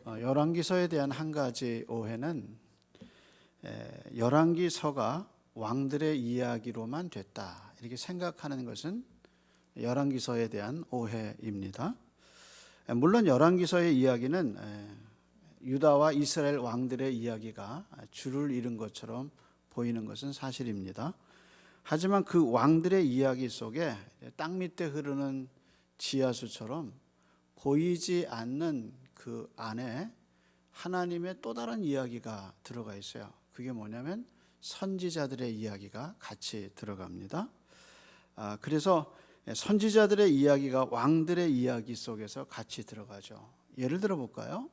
열왕기서에 대한 한 가지 오해는 열왕기서가 왕들의 이야기로만 됐다 이렇게 생각하는 것은 열왕기서에 대한 오해입니다. 물론 열왕기서의 이야기는 유다와 이스라엘 왕들의 이야기가 줄을 이룬 것처럼 보이는 것은 사실입니다. 하지만 그 왕들의 이야기 속에 땅 밑에 흐르는 지하수처럼 보이지 않는 그 안에 하나님의 또 다른 이야기가 들어가 있어요. 그게 뭐냐면 선지자들의 이야기가 같이 들어갑니다. 그래서 선지자들의 이야기가 왕들의 이야기 속에서 같이 들어가죠. 예를 들어 볼까요?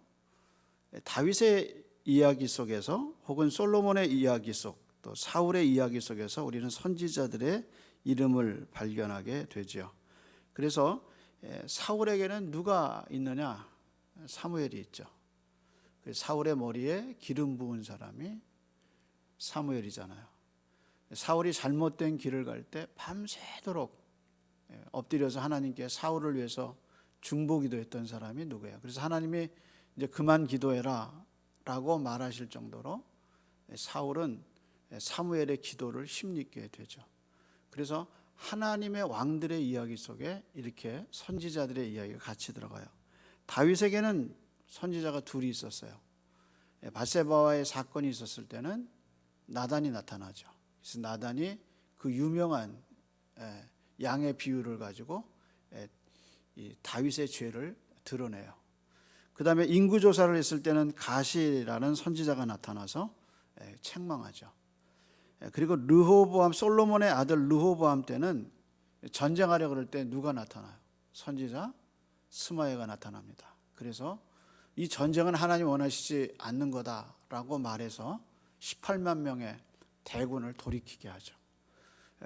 다윗의 이야기 속에서 혹은 솔로몬의 이야기 속, 또 사울의 이야기 속에서 우리는 선지자들의 이름을 발견하게 되죠. 그래서 사울에게는 누가 있느냐? 사무엘이 있죠. 사울의 머리에 기름 부은 사람이 사무엘이잖아요. 사울이 잘못된 길을 갈 때 밤새도록 엎드려서 하나님께 사울을 위해서 중보기도했던 사람이 누구예요? 그래서 하나님이 이제 그만 기도해라 라고 말하실 정도로 사울은 사무엘의 기도를 힘입게 되죠. 그래서 하나님의 왕들의 이야기 속에 이렇게 선지자들의 이야기가 같이 들어가요. 다윗에게는 선지자가 둘이 있었어요. 밧세바와의 사건이 있었을 때는 나단이 나타나죠. 그래서 나단이 그 유명한 양의 비유를 가지고 이 다윗의 죄를 드러내요. 그 다음에 인구조사를 했을 때는 가시라는 선지자가 나타나서 책망하죠. 그리고 르호보암, 솔로몬의 아들 르호보암 때는 전쟁하려 그럴 때 누가 나타나요? 선지자 스마야가 나타납니다. 그래서 이 전쟁은 하나님 원하시지 않는 거다라고 말해서 18만 명의 대군을 돌이키게 하죠.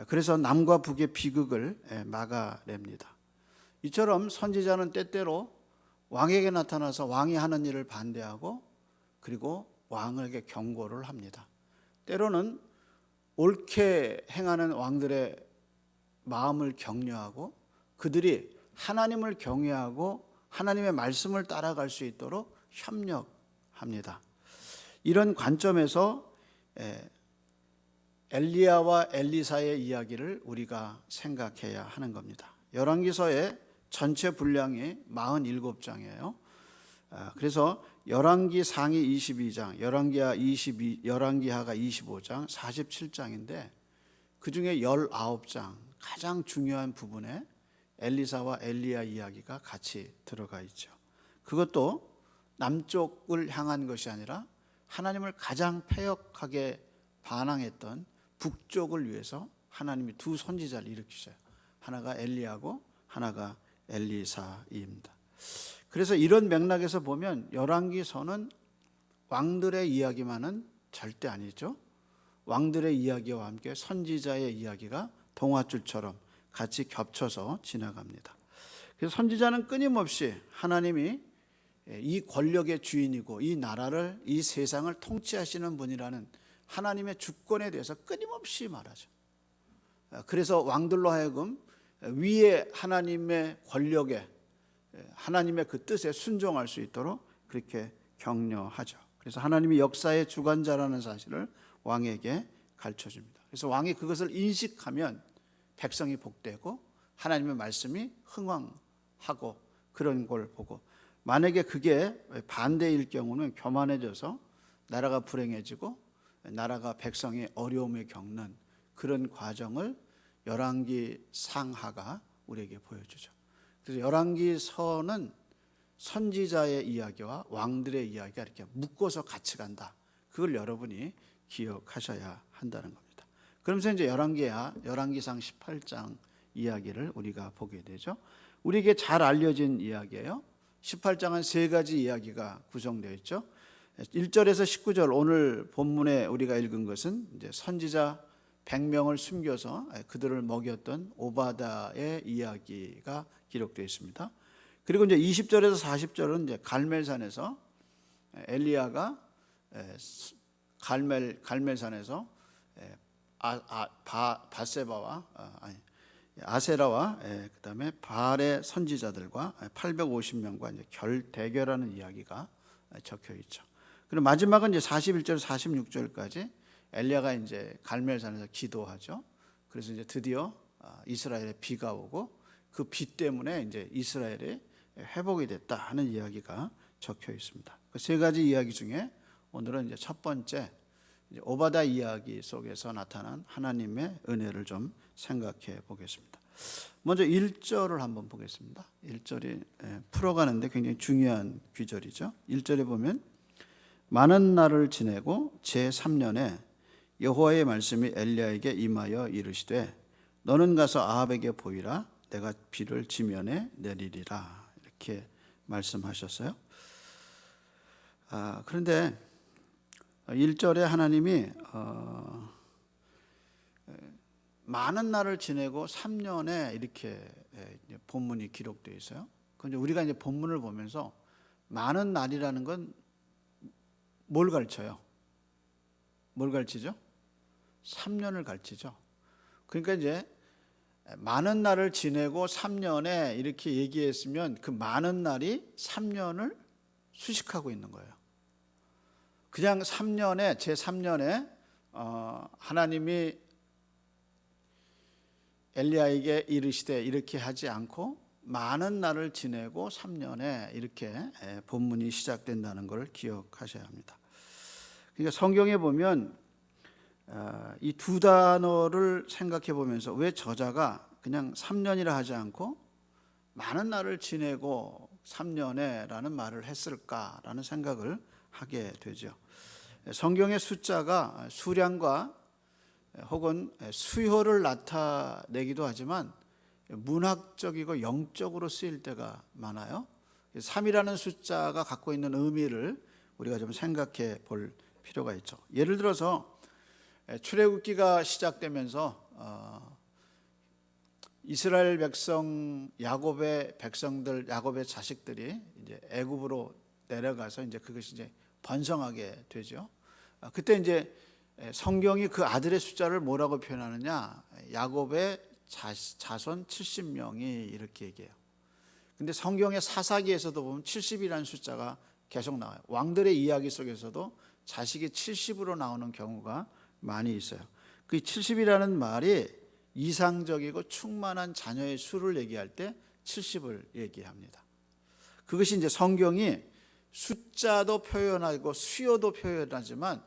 그래서 남과 북의 비극을 막아냅니다. 이처럼 선지자는 때때로 왕에게 나타나서 왕이 하는 일을 반대하고 그리고 왕에게 경고를 합니다. 때로는 옳게 행하는 왕들의 마음을 격려하고 그들이 하나님을 경외하고 하나님의 말씀을 따라갈 수 있도록 협력합니다. 이런 관점에서 엘리야와 엘리사의 이야기를 우리가 생각해야 하는 겁니다. 열왕기서의 전체 분량이 47장이에요. 그래서 열왕기 상이 22장, 열왕기하가 25장, 47장인데 그중에 19장 가장 중요한 부분에 엘리사와 엘리야 이야기가 같이 들어가 있죠. 그것도 남쪽을 향한 것이 아니라 하나님을 가장 패역하게 반항했던 북쪽을 위해서 하나님이 두 선지자를 일으키셔요. 하나가 엘리야고 하나가 엘리사입니다. 그래서 이런 맥락에서 보면 열왕기서는 왕들의 이야기만은 절대 아니죠. 왕들의 이야기와 함께 선지자의 이야기가 동화줄처럼 같이 겹쳐서 지나갑니다. 그래서 선지자는 끊임없이 하나님이 이 권력의 주인이고 이 나라를, 이 세상을 통치하시는 분이라는 하나님의 주권에 대해서 끊임없이 말하죠. 그래서 왕들로 하여금 위에 하나님의 권력에, 하나님의 그 뜻에 순종할 수 있도록 그렇게 격려하죠. 그래서 하나님이 역사의 주관자라는 사실을 왕에게 가르쳐줍니다. 그래서 왕이 그것을 인식하면 백성이 복되고 하나님의 말씀이 흥왕하고 그런 걸 보고, 만약에 그게 반대일 경우는 교만해져서 나라가 불행해지고 나라가 백성이 어려움에 겪는 그런 과정을 열왕기 상하가 우리에게 보여주죠. 그래서 열왕기서는 선지자의 이야기와 왕들의 이야기가 이렇게 묶어서 같이 간다. 그걸 여러분이 기억하셔야 한다는 겁니다. 그러면서 이제 열왕기상 18장 이야기를 우리가 보게 되죠. 우리에게 잘 알려진 이야기예요. 18장은 세 가지 이야기가 구성되어 있죠. 1절에서 19절 오늘 본문에 우리가 읽은 것은 이제 선지자 100명을 숨겨서 그들을 먹였던 오바다의 이야기가 기록되어 있습니다. 그리고 이제 20절에서 40절은 이제 갈멜산에서 엘리야가 갈멜산에서 밧세바와 아세라와 그다음에 바알의 선지자들과 850명과 이제 대결하는 이야기가 적혀 있죠. 그리고 마지막은 이제 41절 46절까지 엘리야가 이제 갈멜산에서 기도하죠. 그래서 이제 드디어 이스라엘에 비가 오고 그 비 때문에 이제 이스라엘이 회복이 됐다 하는 이야기가 적혀 있습니다. 그 세 가지 이야기 중에 오늘은 이제 첫 번째 이제 오바다 이야기 속에서 나타난 하나님의 은혜를 좀 생각해 보겠습니다. 먼저 1절을 한번 보겠습니다. 1절이 풀어가는데 굉장히 중요한 귀절이죠. 1절에 보면 많은 날을 지내고 제3년에 여호와의 말씀이 엘리야에게 임하여 이르시되 너는 가서 아합에게 보이라 내가 비를 지면에 내리리라 이렇게 말씀하셨어요. 그런데 1절에 하나님이 많은 날을 지내고 3년에 이렇게 본문이 기록되어 있어요. 그런데 우리가 이제 본문을 보면서 많은 날이라는 건 뭘 가르쳐요? 뭘 가르치죠? 3년을 가르치죠. 그러니까 이제 많은 날을 지내고 3년에 이렇게 얘기했으면 그 많은 날이 3년을 수식하고 있는 거예요. 그냥 3년에 제3년에 하나님이 엘리야에게 이르시되 이렇게 하지 않고 많은 날을 지내고 3년에 이렇게 본문이 시작된다는 걸 기억하셔야 합니다. 그러니까 성경에 보면 이 두 단어를 생각해 보면서 왜 저자가 그냥 3년이라 하지 않고 많은 날을 지내고 3년에라는 말을 했을까라는 생각을 하게 되죠. 성경의 숫자가 수량과 혹은 수효를 나타내기도 하지만 문학적이고 영적으로 쓰일 때가 많아요. 3이라는 숫자가 갖고 있는 의미를 우리가 좀 생각해 볼 필요가 있죠. 예를 들어서 출애굽기가 시작되면서 이스라엘 백성 야곱의 백성들 야곱의 자식들이 이제 애굽으로 내려가서 이제 그것이 이제 번성하게 되죠. 그때 이제 성경이 그 아들의 숫자를 뭐라고 표현하느냐? 야곱의 자손 70명이 이렇게 얘기해요. 근데 성경의 사사기에서도 보면 70이라는 숫자가 계속 나와요. 왕들의 이야기 속에서도 자식이 70으로 나오는 경우가 많이 있어요. 그 70이라는 말이 이상적이고 충만한 자녀의 수를 얘기할 때 70을 얘기합니다. 그것이 이제 성경이 숫자도 표현하고 수요도 표현하지만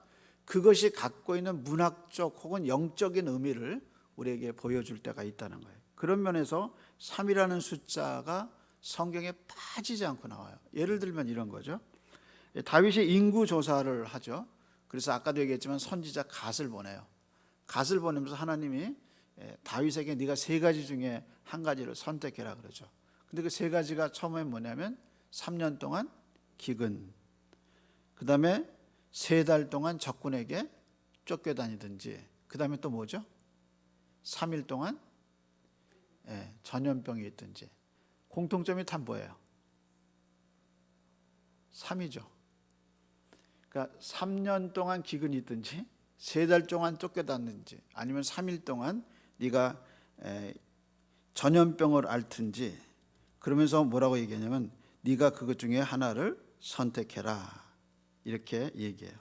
그것이 갖고 있는 문학적 혹은 영적인 의미를 우리에게 보여줄 때가 있다는 거예요. 그런 면에서 3이라는 숫자가 성경에 빠지지 않고 나와요. 예를 들면 이런 거죠. 다윗이 인구 조사를 하죠. 그래서 아까도 얘기했지만 선지자 갓을 보내요. 갓을 보내면서 하나님이 다윗에게 네가 세 가지 중에 한 가지를 선택해라 그러죠. 근데 그 세 가지가 처음에 뭐냐면 3년 동안 기근, 그 다음에 3달 동안 적군에게 쫓겨다니든지, 그 다음에 또 뭐죠? 3일 동안 전염병이 있든지. 공통점이 다 뭐예요? 3이죠. 그러니까 3년 동안 기근이 있든지 3달 동안 쫓겨다니든지 아니면 3일 동안 네가 전염병을 앓든지, 그러면서 뭐라고 얘기하냐면 네가 그것 중에 하나를 선택해라 이렇게 얘기해요.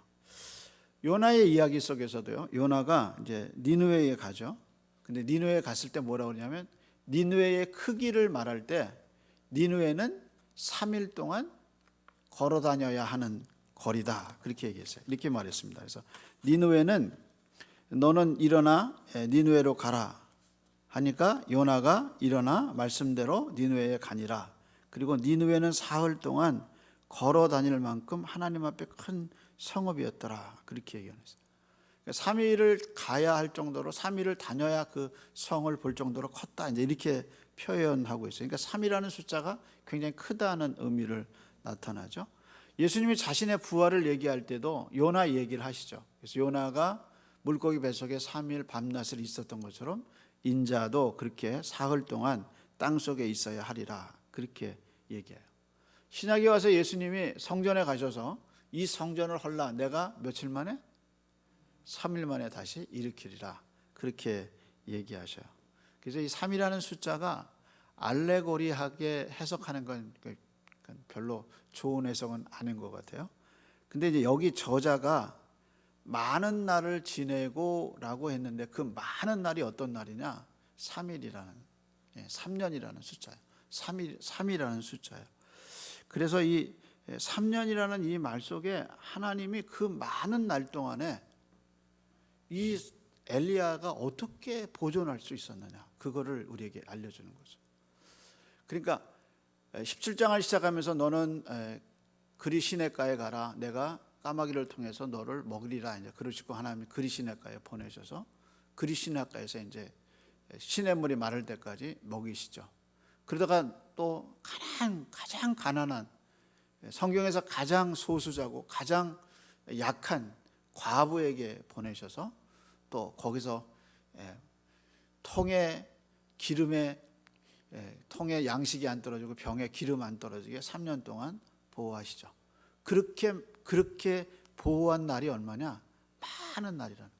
요나의 이야기 속에서도요. 요나가 이제 니느웨에 가죠. 근데 니느웨에 갔을 때 뭐라고 그러냐면 니느웨의 크기를 말할 때 니느웨는 3일 동안 걸어 다녀야 하는 거리다 그렇게 얘기했어요. 이렇게 말했습니다. 그래서 니느웨는 너는 일어나 니느웨로 가라 하니까 요나가 일어나 말씀대로 니느웨에 가니라. 그리고 니느웨는 사흘 동안 걸어 다닐 만큼 하나님 앞에 큰 성읍이었더라 그렇게 얘기했어요. 3일을 가야 할 정도로 3일을 다녀야 그 성을 볼 정도로 컸다 이제 이렇게 표현하고 있어요. 그러니까 3이라는 숫자가 굉장히 크다는 의미를 나타나죠. 예수님이 자신의 부활을 얘기할 때도 요나 얘기를 하시죠. 그래서 요나가 물고기 뱃속에 3일 밤낮을 있었던 것처럼 인자도 그렇게 사흘 동안 땅속에 있어야 하리라 그렇게 얘기해요. 신약에 와서 예수님이 성전에 가셔서 이 성전을 헐라 내가 며칠 만에? 3일 만에 다시 일으키리라 그렇게 얘기하셔요. 그래서 이 3이라는 숫자가 알레고리하게 해석하는 건 그건 별로 좋은 해석은 아닌 것 같아요. 근데 이제 여기 저자가 많은 날을 지내고라고 했는데 그 많은 날이 어떤 날이냐? 3일이라는 3년이라는 숫자예요. 3이라는 숫자예요. 그래서 이 3년이라는 이 말 속에 하나님이 그 많은 날 동안에 이 엘리야가 어떻게 보존할 수 있었느냐, 그거를 우리에게 알려주는 거죠. 그러니까 17장을 시작하면서 너는 그리 시냇가에 가라, 내가 까마귀를 통해서 너를 먹이리라, 이제 그러시고 하나님이 그리 시냇가에 보내셔서 그리 시냇가에서 이제 시냇물이 마를 때까지 먹이시죠. 그러다가 또 가장 가난한, 성경에서 가장 소수자고 가장 약한 과부에게 보내셔서 또 거기서 통에 양식이 안 떨어지고 병에 기름 안 떨어지게 3년 동안 보호하시죠. 그렇게 보호한 날이 얼마냐? 많은 날이라는.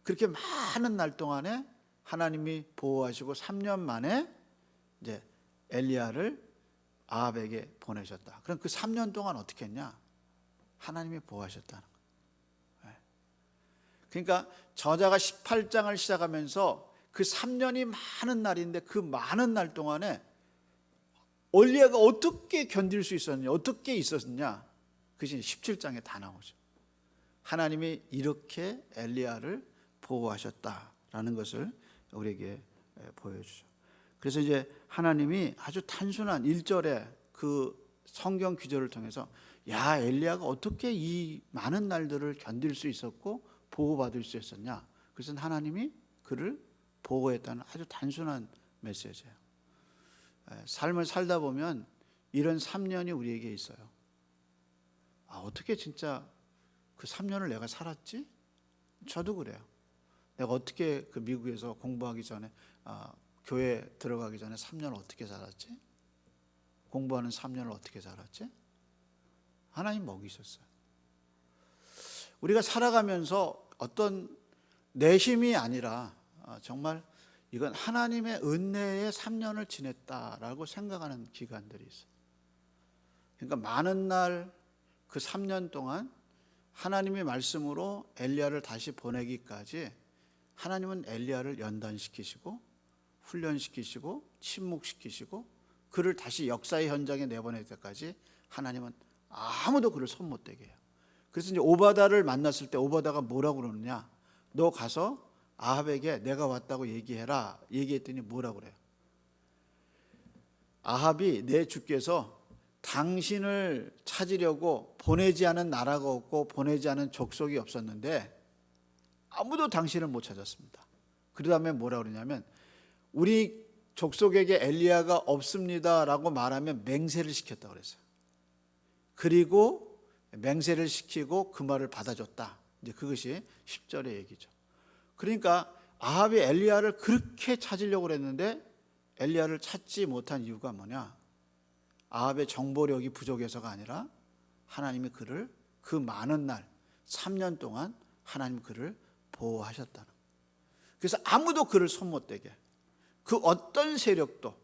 그렇게 많은 날 동안에 하나님이 보호하시고 3년 만에 이제 엘리야를 아합에게 보내셨다. 그럼 그 3년 동안 어떻게 했냐? 하나님이 보호하셨다는 거예요. 그러니까 저자가 18장을 시작하면서 그 3년이 많은 날인데 그 많은 날 동안에 엘리야가 어떻게 견딜 수 있었느냐, 어떻게 있었느냐, 그것이 17장에 다 나오죠. 하나님이 이렇게 엘리야를 보호하셨다라는 것을 우리에게 보여주죠. 그래서 이제 하나님이 아주 단순한 1절의 그 성경 귀절을 통해서 야, 엘리야가 어떻게 이 많은 날들을 견딜 수 있었고 보호받을 수 있었냐, 그것은 하나님이 그를 보호했다는 아주 단순한 메시지예요. 삶을 살다 보면 이런 3년이 우리에게 있어요. 어떻게 진짜 그 3년을 내가 살았지? 저도 그래요. 내가 어떻게 그 미국에서 공부하기 전에 교회 들어가기 전에 3년을 어떻게 살았지? 공부하는 3년을 어떻게 살았지? 하나님 먹이셨어요. 우리가 살아가면서 어떤 내 힘이 아니라 정말 이건 하나님의 은혜의 3년을 지냈다라고 생각하는 기간들이 있어요. 그러니까 많은 날 그 3년 동안 하나님의 말씀으로 엘리야를 다시 보내기까지 하나님은 엘리야를 연단시키시고 훈련시키시고 침묵시키시고 그를 다시 역사의 현장에 내보낼 때까지 하나님은 아무도 그를 손 못 대게 해요. 그래서 이제 오바다를 만났을 때 오바다가 뭐라고 그러느냐, 너 가서 아합에게 내가 왔다고 얘기해라. 얘기했더니 뭐라고 그래요? 아합이 내 주께서 당신을 찾으려고 보내지 않은 나라가 없고 보내지 않은 족속이 없었는데 아무도 당신을 못 찾았습니다. 그 다음에 뭐라고 그러냐면 우리 족속에게 엘리야가 없습니다라고 말하면 맹세를 시켰다고 그랬어요. 그리고 맹세를 시키고 그 말을 받아줬다. 이제 그것이 10절의 얘기죠. 그러니까 아합이 엘리야를 그렇게 찾으려고 그랬는데 엘리야를 찾지 못한 이유가 뭐냐? 아합의 정보력이 부족해서가 아니라 하나님이 그를 그 많은 날 3년 동안 하나님 그를 보호하셨다는. 그래서 아무도 그를 손 못 대게, 그 어떤 세력도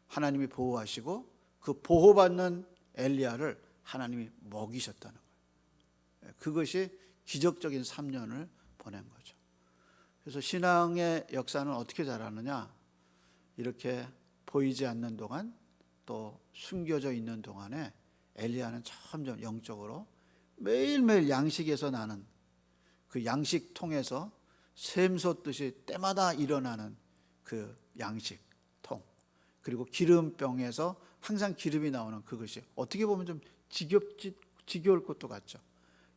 하나님이 보호하시고 그 보호받는 엘리야를 하나님이 먹이셨다는 거예요. 그것이 기적적인 3년을 보낸 거죠. 그래서 신앙의 역사는 어떻게 자라느냐? 이렇게 보이지 않는 동안 또 숨겨져 있는 동안에 엘리야는 점점 영적으로 매일매일 양식에서 나는 그 양식통에서 샘솟듯이 때마다 일어나는 그 양식통, 그리고 기름병에서 항상 기름이 나오는 그것이 어떻게 보면 좀 지겨울 것도 같죠.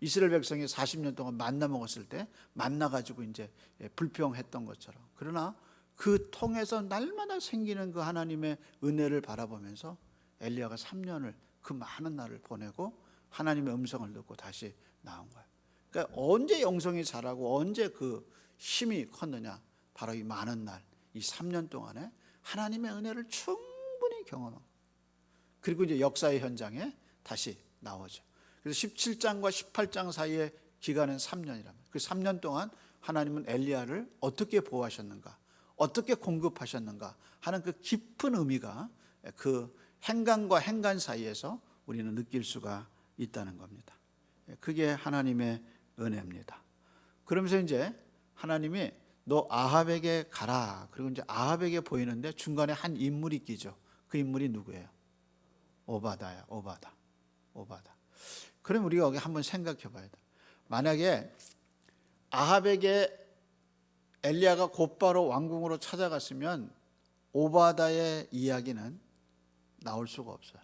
이스라엘 백성이 40년 동안 만나 먹었을 때 만나 가지고 이제 불평했던 것처럼. 그러나 그 통에서 날마다 생기는 그 하나님의 은혜를 바라보면서 엘리야가 3년을 그 많은 날을 보내고 하나님의 음성을 듣고 다시 나온 거예요. 그러니까 언제 영성이 자라고 언제 그 힘이 컸느냐? 바로 이 많은 날, 이 3년 동안에 하나님의 은혜를 충분히 경험하고, 그리고 이제 역사의 현장에 다시 나오죠. 그래서 17장과 18장 사이의 기간은 3년이랍니다. 그 3년 동안 하나님은 엘리야를 어떻게 보호하셨는가, 어떻게 공급하셨는가 하는 그 깊은 의미가 그 행간과 행간 사이에서 우리는 느낄 수가 있다는 겁니다. 그게 하나님의 은혜입니다. 그러면서 이제 하나님이 너 아합에게 가라. 그리고 이제 아합에게 보이는데 중간에 한 인물이 끼죠. 그 인물이 누구예요? 오바다야. 오바다. 그럼 우리가 여기 한번 생각해 봐야 돼. 만약에 아합에게 엘리야가 곧바로 왕궁으로 찾아갔으면 오바다의 이야기는 나올 수가 없어요.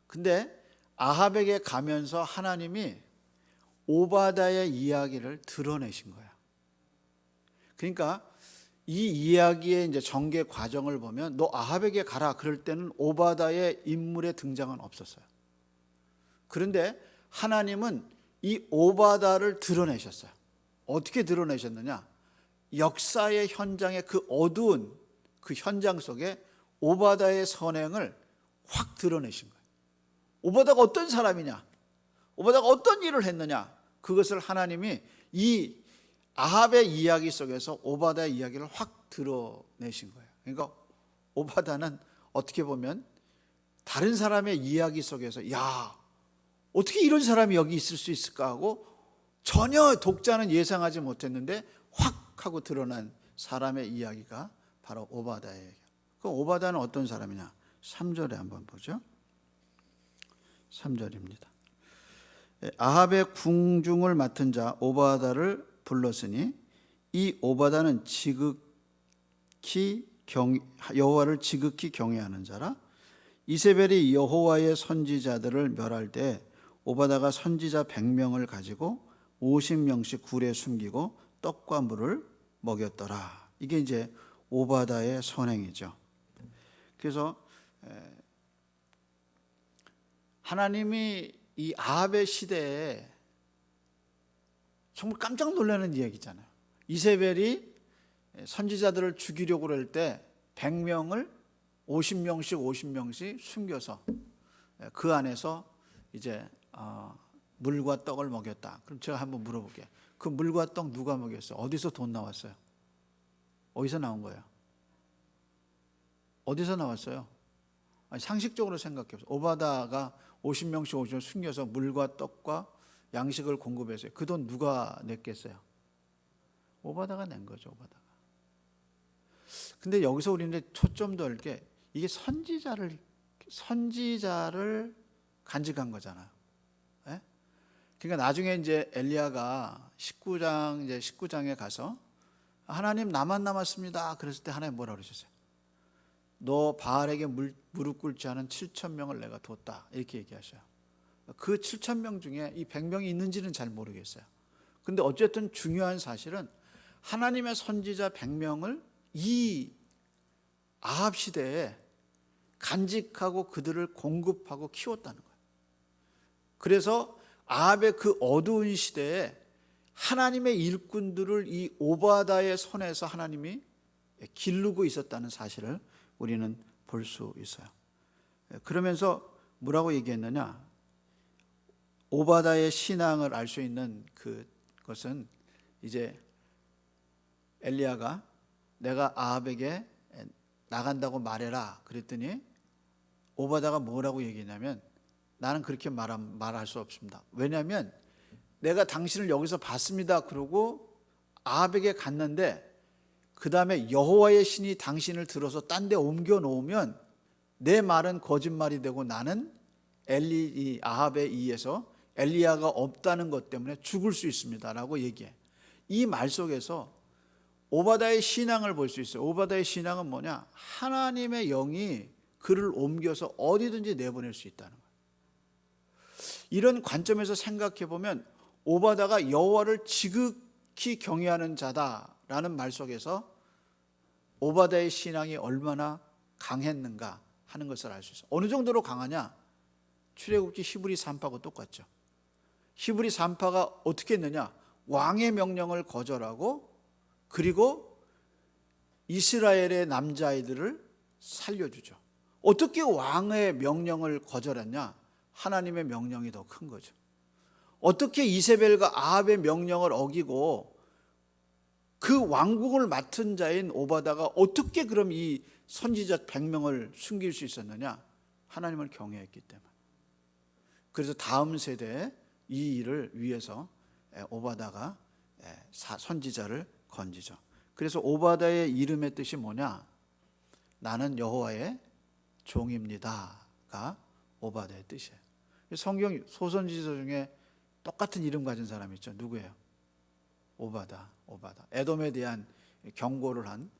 근데 아합에게 가면서 하나님이 오바다의 이야기를 드러내신 거야. 그러니까 이 이야기의 이제 전개 과정을 보면 너 아합에게 가라 그럴 때는 오바다의 인물의 등장은 없었어요. 그런데 하나님은 이 오바다를 드러내셨어요. 어떻게 드러내셨느냐? 역사의 현장의 그 어두운 그 현장 속에 오바다의 선행을 확 드러내신 거예요. 오바다가 어떤 사람이냐? 오바다가 어떤 일을 했느냐? 그것을 하나님이 이 아합의 이야기 속에서 오바다의 이야기를 확 드러내신 거예요. 그러니까 오바다는 어떻게 보면 다른 사람의 이야기 속에서 야, 어떻게 이런 사람이 여기 있을 수 있을까 하고 전혀 독자는 예상하지 못했는데 확 하고 드러난 사람의 이야기가 바로 오바다의 이야기. 그럼 오바다는 어떤 사람이냐? 3절에 한번 보죠. 3절입니다. 아합의 궁중을 맡은 자 오바다를 불렀으니 이 오바다는 여호와를 지극히 경외하는 자라. 이세벨이 여호와의 선지자들을 멸할 때 오바다가 선지자 100명을 가지고 50명씩 굴에 숨기고 떡과 물을 먹였더라. 이게 이제 오바다의 선행이죠. 그래서 하나님이 이 아합의 시대에 정말 깜짝 놀라는 이야기잖아요. 이세벨이 선지자들을 죽이려고 그럴 때 100명을 50명씩 숨겨서 그 안에서 이제 물과 떡을 먹였다. 그럼 제가 한번 물어볼게요. 그 물과 떡 누가 먹였어요? 어디서 돈 나왔어요? 어디서 나온 거예요? 어디서 나왔어요? 아니, 상식적으로 생각해 보세요. 오바다가 50명씩 숨겨서 물과 떡과 양식을 공급했어요. 그 돈 누가 냈겠어요? 오바다가 낸 거죠. 오바다가. 근데 여기서 우리는 초점 둬야 할 게 이게 선지자를 간직한 거잖아요. 예? 그러니까 나중에 이제 엘리야가 19장에 가서 하나님 나만 남았습니다. 그랬을 때 하나님 뭐라 그러셨어요? 너 바알에게 무릎 꿇지 않은 7,000명을 내가 뒀다. 이렇게 얘기하셔요. 그 7,000명 중에 이 100명이 있는지는 잘 모르겠어요. 근데 어쨌든 중요한 사실은 하나님의 선지자 100명을 이 아합 시대에 간직하고 그들을 공급하고 키웠다는 거예요. 그래서 아합의 그 어두운 시대에 하나님의 일꾼들을 이 오바다의 손에서 하나님이 기르고 있었다는 사실을 우리는 볼 수 있어요. 그러면서 뭐라고 얘기했느냐? 오바다의 신앙을 알 수 있는 그것은 이제 엘리야가 내가 아합에게 나간다고 말해라 그랬더니 오바다가 뭐라고 얘기했냐면 나는 그렇게 말할 수 없습니다. 왜냐하면 내가 당신을 여기서 봤습니다. 그러고 아합에게 갔는데 그 다음에 여호와의 신이 당신을 들어서 딴 데 옮겨 놓으면 내 말은 거짓말이 되고 나는 아합에 의해서 엘리야가 없다는 것 때문에 죽을 수 있습니다 라고 얘기해. 이 말 속에서 오바다의 신앙을 볼 수 있어요. 오바다의 신앙은 뭐냐? 하나님의 영이 그를 옮겨서 어디든지 내보낼 수 있다는 거예요. 이런 관점에서 생각해 보면 오바다가 여호와를 지극히 경외하는 자다라는 말 속에서 오바다의 신앙이 얼마나 강했는가 하는 것을 알 수 있어요. 어느 정도로 강하냐? 출애굽기 히브리 3파하고 똑같죠. 히브리 3파가 어떻게 했느냐? 왕의 명령을 거절하고 그리고 이스라엘의 남자아이들을 살려주죠. 어떻게 왕의 명령을 거절했냐? 하나님의 명령이 더 큰 거죠. 어떻게 이세벨과 아합의 명령을 어기고 그 왕국을 맡은 자인 오바다가 어떻게 그럼 이 선지자 100명을 숨길 수 있었느냐? 하나님을 경외했기 때문에. 그래서 다음 세대에 이 일을 위해서 오바다가 선지자를 건지죠. 그래서 오바다의 이름의 뜻이 뭐냐? 나는 여호와의 종입니다가 오바다의 뜻이에요. 성경 소선지서 중에 똑같은 이름 가진 사람이 있죠. 누구예요? 오바다. 에돔에 대한 경고를 한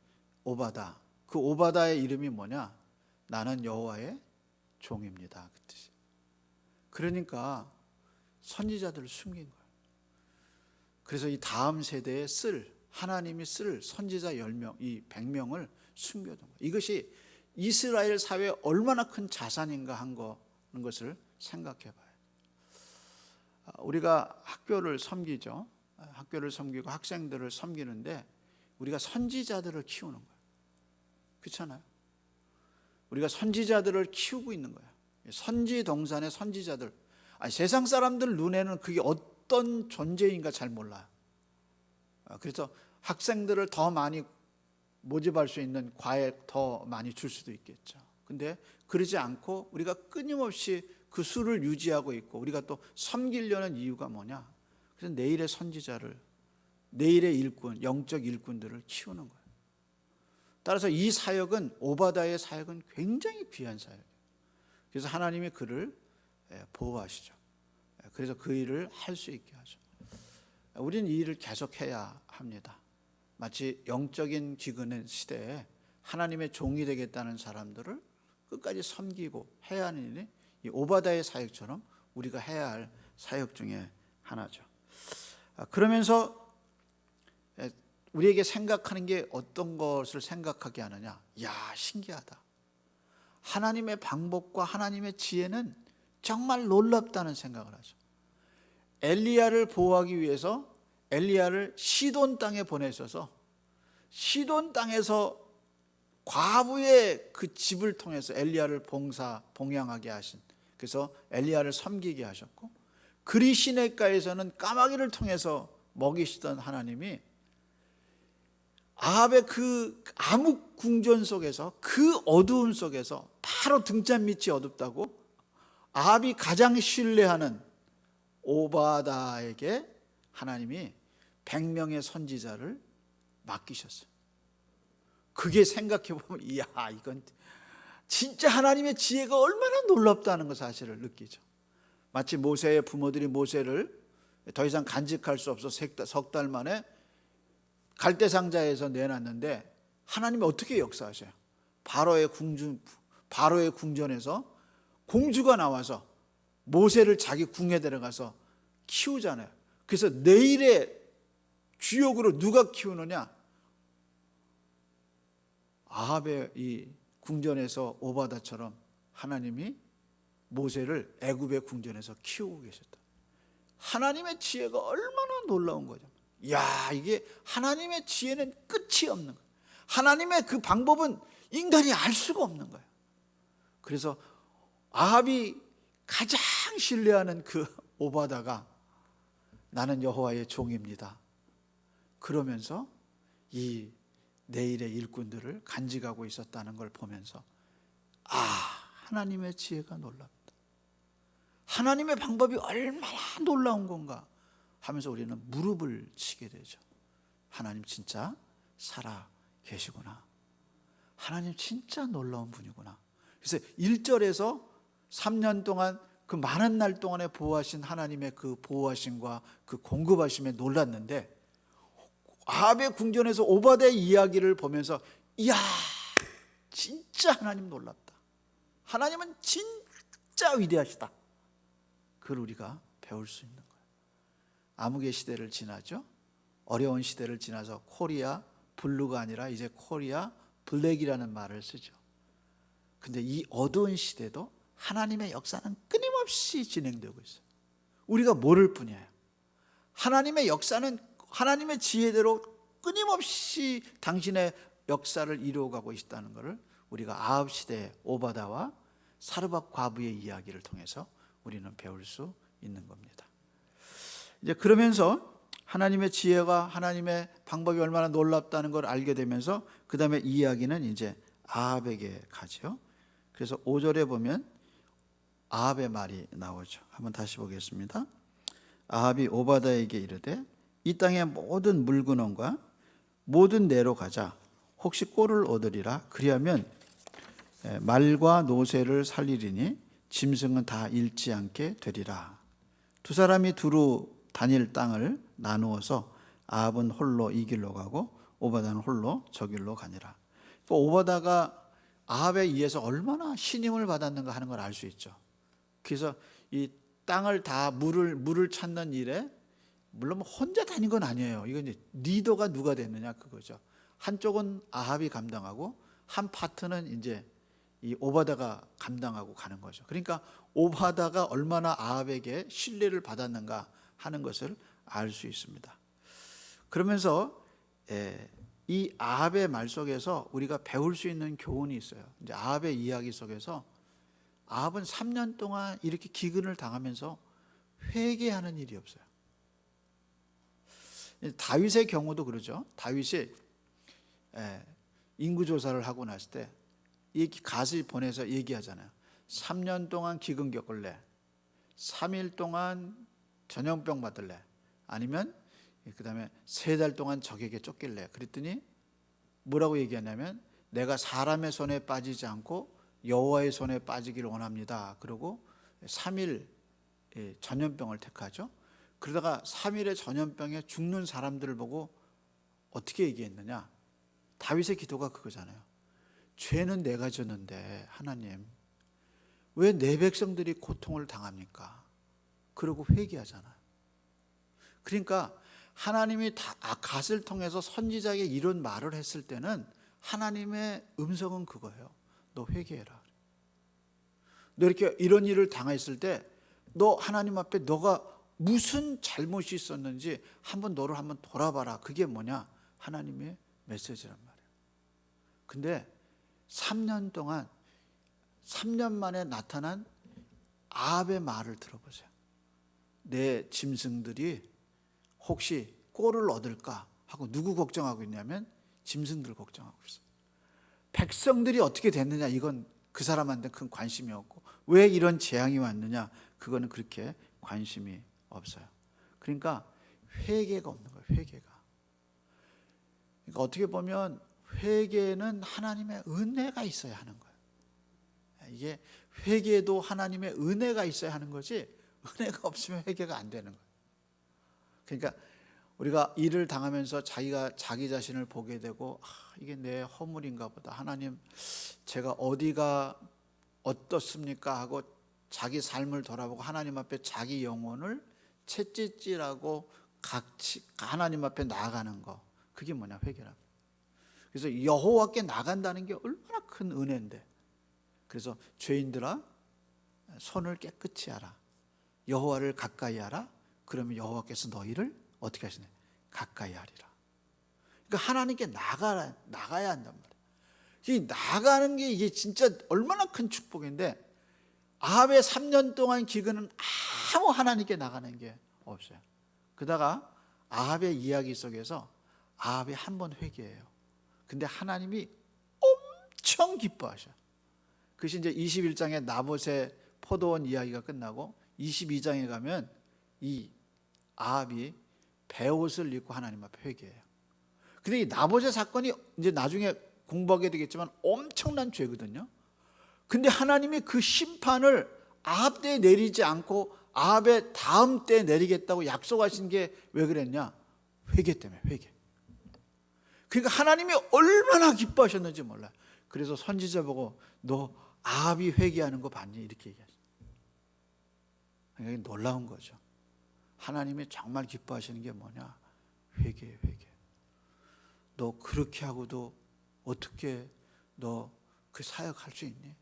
오바다. 그 오바다의 이름이 뭐냐? 나는 여호와의 종입니다. 그 뜻이에요. 그러니까 선지자들을 숨긴 거예요. 그래서 이 다음 세대에 하나님이 쓸 선지자 10명, 이 100명을 숨겨둔 거예요. 이것이 이스라엘 사회에 얼마나 큰 자산인가 하는 것을 생각해 봐요. 우리가 학교를 섬기죠. 학교를 섬기고 학생들을 섬기는데 우리가 선지자들을 키우는 거예요. 그렇잖아요. 우리가 선지자들을 키우고 있는 거예요. 선지동산의 선지자들. 세상 사람들 눈에는 그게 어떤 존재인가 잘 몰라요. 그래서 학생들을 더 많이 모집할 수 있는 과외 더 많이 줄 수도 있겠죠. 근데 그러지 않고 우리가 끊임없이 그 수를 유지하고 있고 우리가 또 섬기려는 이유가 뭐냐? 그래서 내일의 선지자를, 내일의 일꾼, 영적 일꾼들을 키우는 거예요. 따라서 이 사역은, 오바다의 사역은 굉장히 귀한 사역이에요. 그래서 하나님이 그를 보호하시죠. 그래서 그 일을 할 수 있게 하죠. 우리는 이 일을 계속해야 합니다. 마치 영적인 기근의 시대에 하나님의 종이 되겠다는 사람들을 끝까지 섬기고 해야 하는 일이 이 오바다의 사역처럼 우리가 해야 할 사역 중에 하나죠. 그러면서 우리에게 생각하는 게 어떤 것을 생각하게 하느냐? 야, 신기하다. 하나님의 방법과 하나님의 지혜는 정말 놀랍다는 생각을 하죠. 엘리야를 보호하기 위해서 엘리야를 시돈 땅에 보내셔서 시돈 땅에서 과부의 그 집을 통해서 엘리야를 봉양하게 하신, 그래서 엘리야를 섬기게 하셨고, 그리시네가에서는 까마귀를 통해서 먹이시던 하나님이 아합의 그 암흑 궁전 속에서, 그 어두움 속에서, 바로 등잔 밑이 어둡다고 아합이 가장 신뢰하는 오바다에게 하나님이 100명의 선지자를 맡기셨어요. 그게 생각해보면 이야, 이건 진짜 하나님의 지혜가 얼마나 놀랍다는 그 사실을 느끼죠. 마치 모세의 부모들이 모세를 더 이상 간직할 수 없어 석 달 만에 갈대상자에서 내놨는데 하나님이 어떻게 역사하셔요? 바로의 궁전에서 공주가 나와서 모세를 자기 궁에 데려가서 키우잖아요. 그래서 내일의 주역으로 누가 키우느냐? 아합의 이 궁전에서 오바다처럼 하나님이 모세를 애굽의 궁전에서 키우고 계셨다. 하나님의 지혜가 얼마나 놀라운 거죠. 야, 이게 하나님의 지혜는 끝이 없는 거예요. 하나님의 그 방법은 인간이 알 수가 없는 거예요. 그래서 아합이 가장 신뢰하는 그 오바다가 나는 여호와의 종입니다. 그러면서 이 내일의 일꾼들을 간직하고 있었다는 걸 보면서 하나님의 지혜가 놀랍다. 하나님의 방법이 얼마나 놀라운 건가 하면서 우리는 무릎을 치게 되죠. 하나님 진짜 살아 계시구나. 하나님 진짜 놀라운 분이구나. 그래서 1절에서 3년 동안 그 많은 날 동안에 보호하신 하나님의 그 보호하심과 그 공급하심에 놀랐는데, 아합의 궁전에서 오바다의 이야기를 보면서 이야, 진짜 하나님 놀랍다. 하나님은 진짜 위대하시다. 그걸 우리가 배울 수 있는 거예요. 암흑의 시대를 지나죠. 어려운 시대를 지나서 코리아 블루가 아니라 이제 코리아 블랙이라는 말을 쓰죠. 근데 이 어두운 시대도 하나님의 역사는 끊임없이 진행되고 있어요. 우리가 모를 뿐이에요. 하나님의 역사는 하나님의 지혜대로 끊임없이 당신의 역사를 이루어가고 있다는 것을 우리가 아합 시대의 오바다와 사르밧 과부의 이야기를 통해서 우리는 배울 수 있는 겁니다. 이제 그러면서 하나님의 지혜가, 하나님의 방법이 얼마나 놀랍다는 걸 알게 되면서 그 다음에 이 이야기는 이제 아합에게 가죠. 그래서 5절에 보면 아합의 말이 나오죠. 한번 다시 보겠습니다. 아합이 오바다에게 이르되 이 땅의 모든 물근원과 모든 내로 가자. 혹시 꼴을 얻으리라. 그리하면 말과 노새를 살리리니 짐승은 다 잃지 않게 되리라. 두 사람이 두루 다닐 땅을 나누어서 아합은 홀로 이 길로 가고 오바다는 홀로 저 길로 가니라. 오바다가 아합에 의해서 얼마나 신임을 받았는가 하는 걸 알 수 있죠. 그래서 이 땅을 다 물을 찾는 일에 물론 뭐 혼자 다닌 건 아니에요. 이건 이제 리더가 누가 됐느냐 그거죠. 한쪽은 아합이 감당하고 한 파트는 이제 이 오바다가 감당하고 가는 거죠. 그러니까 오바다가 얼마나 아합에게 신뢰를 받았는가 하는 것을 알 수 있습니다. 그러면서 이 아합의 말 속에서 우리가 배울 수 있는 교훈이 있어요. 이제 아합의 이야기 속에서 아합은 3년 동안 이렇게 기근을 당하면서 회개하는 일이 없어요. 다윗의 경우도 그러죠. 다윗이 인구조사를 하고 났을 때 이 갓을 보내서 얘기하잖아요. 3년 동안 기근 겪을래? 3일 동안 전염병 받을래? 아니면 그 다음에 3달 동안 적에게 쫓길래? 그랬더니 뭐라고 얘기하냐면 내가 사람의 손에 빠지지 않고 여호와의 손에 빠지기를 원합니다. 그리고 3일 전염병을 택하죠. 그러다가 3일의 전염병에 죽는 사람들을 보고 어떻게 얘기했느냐? 다윗의 기도가 그거잖아요. 죄는 내가 졌는데 하나님 왜 내 백성들이 고통을 당합니까? 그러고 회개하잖아요. 그러니까 하나님이 갓을 통해서 선지자에게 이런 말을 했을 때는 하나님의 음성은 그거예요. 너 회개해라. 너 이렇게 이런 일을 당했을 때 너 하나님 앞에 너가 무슨 잘못이 있었는지 너를 한번 돌아봐라. 그게 뭐냐? 하나님의 메시지란 말이에요. 근데 3년 동안 3년 만에 나타난 아합의 말을 들어보세요. 내 짐승들이 혹시 꼴을 얻을까 하고 누구 걱정하고 있냐면 짐승들 걱정하고 있어요. 백성들이 어떻게 됐느냐 이건 그 사람한테 큰 관심이 없고 왜 이런 재앙이 왔느냐 그거는 그렇게 관심이 없어요. 그러니까 회개가 없는 거예요. 회개가. 그러니까 어떻게 보면 회개는 하나님의 은혜가 있어야 하는 거예요. 이게 회개도 하나님의 은혜가 있어야 하는 거지 은혜가 없으면 회개가 안 되는 거예요. 그러니까 우리가 일을 당하면서 자기가 자기 자신을 보게 되고 이게 내 허물인가 보다. 하나님 제가 어디가 어떻습니까 하고 자기 삶을 돌아보고 하나님 앞에 자기 영혼을 채찍질하고 하나님 앞에 나아가는 거. 그게 뭐냐? 회개랍니다. 그래서 여호와께 나간다는 게 얼마나 큰 은혜인데. 그래서 죄인들아 손을 깨끗이 하라. 여호와를 가까이 하라. 그러면 여호와께서 너희를 어떻게 하시냐? 가까이 하리라. 그러니까 하나님께 나가야 한단 말이에요. 이 나가는 게 이게 진짜 얼마나 큰 축복인데 아합의 3년 동안 기근은 아무 하나님께 나가는 게 없어요. 그러다가 아합의 이야기 속에서 아합이 한 번 회개해요. 근데 하나님이 엄청 기뻐하셔. 그것이 이제 21장에 나봇의 포도원 이야기가 끝나고 22장에 가면 이 아합이 베옷을 입고 하나님 앞에 회개해요. 근데 이 나봇의 사건이 이제 나중에 공부하게 되겠지만 엄청난 죄거든요. 근데 하나님이 그 심판을 아합 때에 내리지 않고 아합의 다음 때에 내리겠다고 약속하신 게 왜 그랬냐? 회개 때문에 회개. 그러니까 하나님이 얼마나 기뻐하셨는지 몰라요. 그래서 선지자 보고 너 아합이 회개하는 거 봤니? 이렇게 얘기하죠. 그러니까 놀라운 거죠. 하나님이 정말 기뻐하시는 게 뭐냐? 회개해, 회개. 너 그렇게 하고도 어떻게 너 그 사역할 수 있니?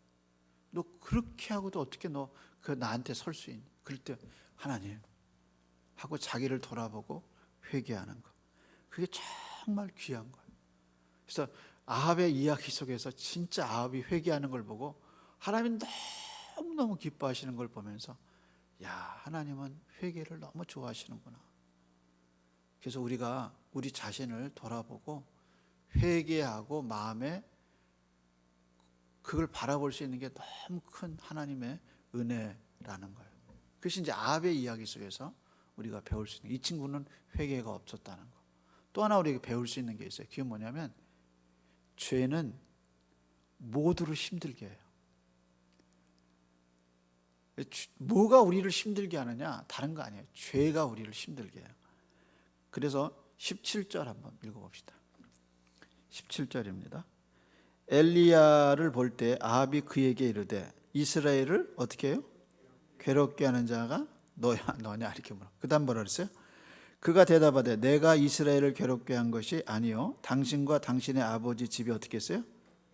너 그렇게 하고도 어떻게 너 그 나한테 설 수 있니? 그럴 때 하나님 하고 자기를 돌아보고 회개하는 거. 그게 정말 귀한 거예요. 그래서 아합의 이야기 속에서 진짜 아합이 회개하는 걸 보고 하나님이 너무너무 기뻐하시는 걸 보면서 야, 하나님은 회개를 너무 좋아하시는구나. 그래서 우리가 우리 자신을 돌아보고 회개하고 마음에 그걸 바라볼 수 있는 게 너무 큰 하나님의 은혜라는 거예요. 그것이 이제 아합의 이야기 속에서 우리가 배울 수 있는, 이 친구는 회개가 없었다는 거. 또 하나 우리가 배울 수 있는 게 있어요. 그게 뭐냐면 죄는 모두를 힘들게 해요. 뭐가 우리를 힘들게 하느냐? 다른 거 아니에요. 죄가 우리를 힘들게 해요. 그래서 17절 한번 읽어봅시다. 17절입니다. 엘리야를 볼 때 아합이 그에게 이르되 이스라엘을 어떻게 해요? 괴롭게 하는 자가 너냐 이렇게 물어. 그 다음 뭐라 그랬어요? 그가 대답하되 내가 이스라엘을 괴롭게 한 것이 아니요 당신과 당신의 아버지 집이 어떻게 했어요?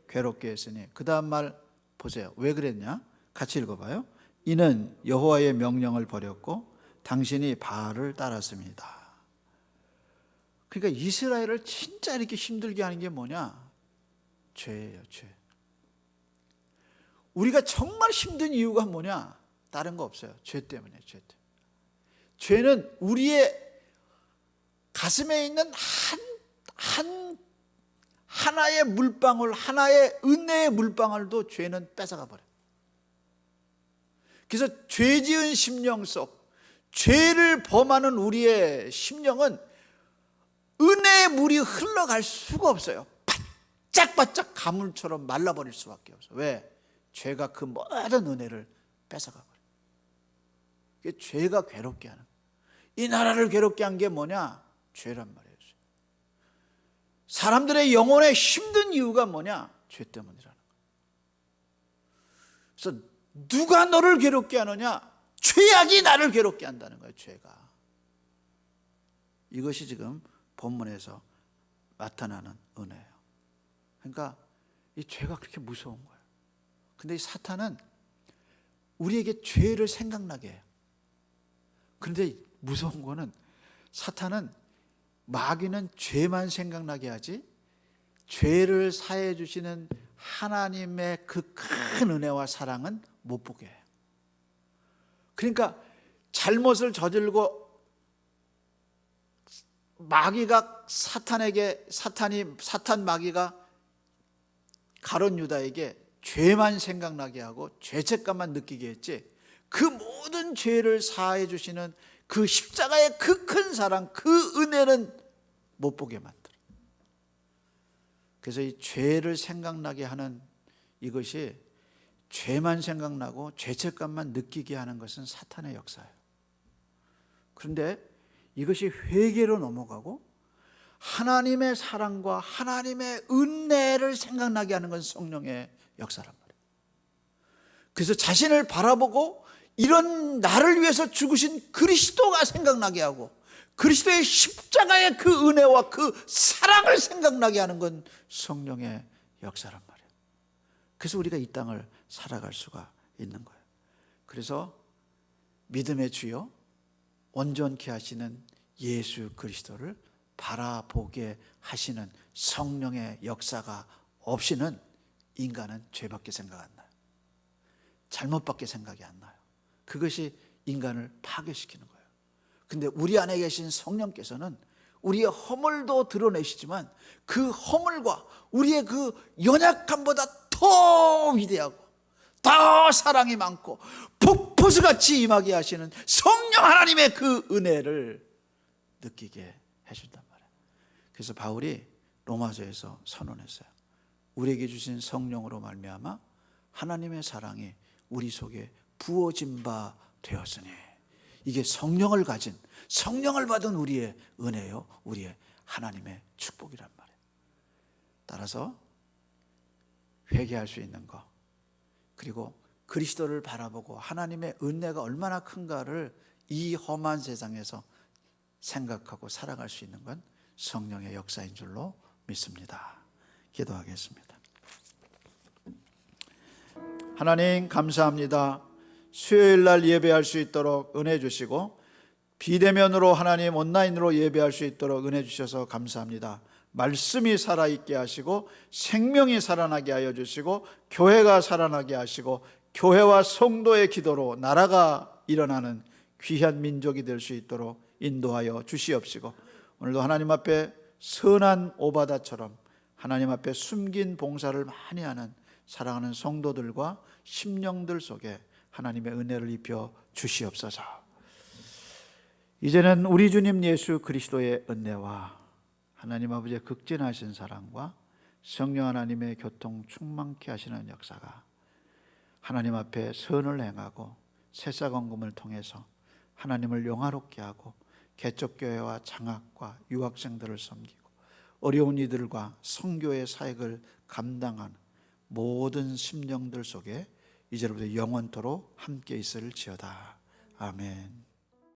괴롭게 했으니. 그 다음 말 보세요. 왜 그랬냐? 같이 읽어봐요. 이는 여호와의 명령을 버렸고 당신이 바알을 따랐습니다. 그러니까 이스라엘을 진짜 이렇게 힘들게 하는 게 뭐냐? 죄예요, 죄. 우리가 정말 힘든 이유가 뭐냐? 다른 거 없어요. 죄 때문에, 죄 때문에. 죄는 우리의 가슴에 있는 하나의 물방울, 하나의 은혜의 물방울도 죄는 뺏어가 버려요. 그래서 죄 지은 심령 속, 죄를 범하는 우리의 심령은 은혜의 물이 흘러갈 수가 없어요. 바짝바짝 가물처럼 말라버릴 수밖에 없어요. 왜? 죄가 그 모든 은혜를 뺏어가 버려요. 그게 죄가 괴롭게 하는 거예요. 이 나라를 괴롭게 한 게 뭐냐? 죄란 말이에요. 사람들의 영혼에 힘든 이유가 뭐냐? 죄 때문이라는 거예요. 그래서 누가 너를 괴롭게 하느냐? 죄악이 나를 괴롭게 한다는 거예요. 죄가. 이것이 지금 본문에서 나타나는 은혜예요. 그러니까 이 죄가 그렇게 무서운 거예요. 근데 이 사탄은 우리에게 죄를 생각나게 해요. 그런데 무서운 거는 사탄은, 마귀는 죄만 생각나게 하지 죄를 사해 주시는 하나님의 그 큰 은혜와 사랑은 못 보게 해요. 그러니까 잘못을 저질고 마귀가 사탄 마귀가 가룟 유다에게 죄만 생각나게 하고 죄책감만 느끼게 했지, 그 모든 죄를 사해 주시는 그 십자가의 그 큰 사랑, 그 은혜는 못 보게 만들어요. 그래서 이 죄를 생각나게 하는 이것이, 죄만 생각나고 죄책감만 느끼게 하는 것은 사탄의 역사예요. 그런데 이것이 회개로 넘어가고 하나님의 사랑과 하나님의 은혜를 생각나게 하는 것은 성령의 역사란 말이에요. 그래서 자신을 바라보고 이런 나를 위해서 죽으신 그리스도가 생각나게 하고 그리스도의 십자가의 그 은혜와 그 사랑을 생각나게 하는 건 성령의 역사란 말이에요. 그래서 우리가 이 땅을 살아갈 수가 있는 거예요. 그래서 믿음의 주요 온전케 하시는 예수 그리스도를 바라보게 하시는 성령의 역사가 없이는 인간은 죄밖에 생각 안 나요. 잘못밖에 생각이 안 나요. 그것이 인간을 파괴시키는 거예요. 근데 우리 안에 계신 성령께서는 우리의 허물도 드러내시지만 그 허물과 우리의 그 연약함보다 더 위대하고 더 사랑이 많고 폭포수같이 임하게 하시는 성령 하나님의 그 은혜를 느끼게 해준단 말이에요. 그래서 바울이 로마서에서 선언했어요. 우리에게 주신 성령으로 말미암아 하나님의 사랑이 우리 속에 부어진 바 되었으니, 이게 성령을 가진, 성령을 받은 우리의 은혜요, 우리의 하나님의 축복이란 말이에요. 따라서 회개할 수 있는 것, 그리고 그리스도를 바라보고 하나님의 은혜가 얼마나 큰가를 이 험한 세상에서 생각하고 살아갈 수 있는 건 성령의 역사인 줄로 믿습니다. 기도하겠습니다. 하나님 감사합니다. 수요일 날 예배할 수 있도록 은혜 주시고 비대면으로 하나님 온라인으로 예배할 수 있도록 은혜 주셔서 감사합니다. 말씀이 살아있게 하시고 생명이 살아나게 하여 주시고 교회가 살아나게 하시고 교회와 성도의 기도로 나라가 일어나는 귀한 민족이 될 수 있도록 인도하여 주시옵시고, 오늘도 하나님 앞에 선한 오바다처럼 하나님 앞에 숨긴 봉사를 많이 하는 사랑하는 성도들과 심령들 속에 하나님의 은혜를 입혀 주시옵소서. 이제는 우리 주님 예수 그리스도의 은혜와 하나님 아버지의 극진하신 사랑과 성령 하나님의 교통 충만케 하시는 역사가 하나님 앞에 선을 행하고 새싹원금을 통해서 하나님을 영화롭게 하고 개척교회와 장학과 유학생들을 섬기고 어려운 이들과 선교의 사역을 감당하는 모든 심령들 속에 이제로부터 영원토록 함께 있을지어다. 아멘.